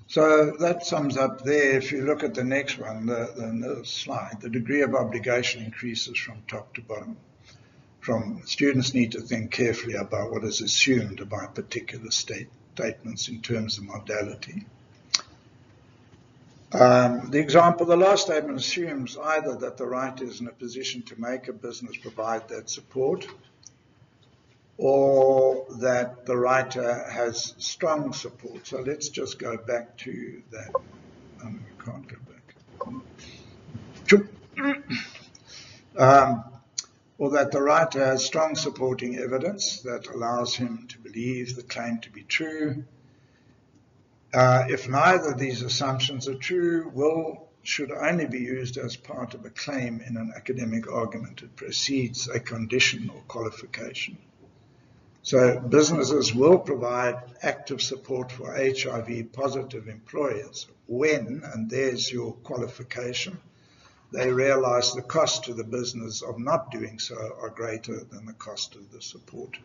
So that sums up there. If you look at the next one, the slide, the degree of obligation increases from top to bottom. Students need to think carefully about what is assumed about particular statements in terms of modality. The last statement assumes either that the writer is in a position to make a business provide that support, or that the writer has strong support. So let's just go back to that. We can't go back. Or that the writer has strong supporting evidence that allows him to believe the claim to be true. If neither of these assumptions are true, will should only be used as part of a claim in an academic argument. It precedes a condition or qualification. So businesses will provide active support for HIV positive employers when, and there's your qualification, they realize the cost to the business of not doing so are greater than the cost of the support.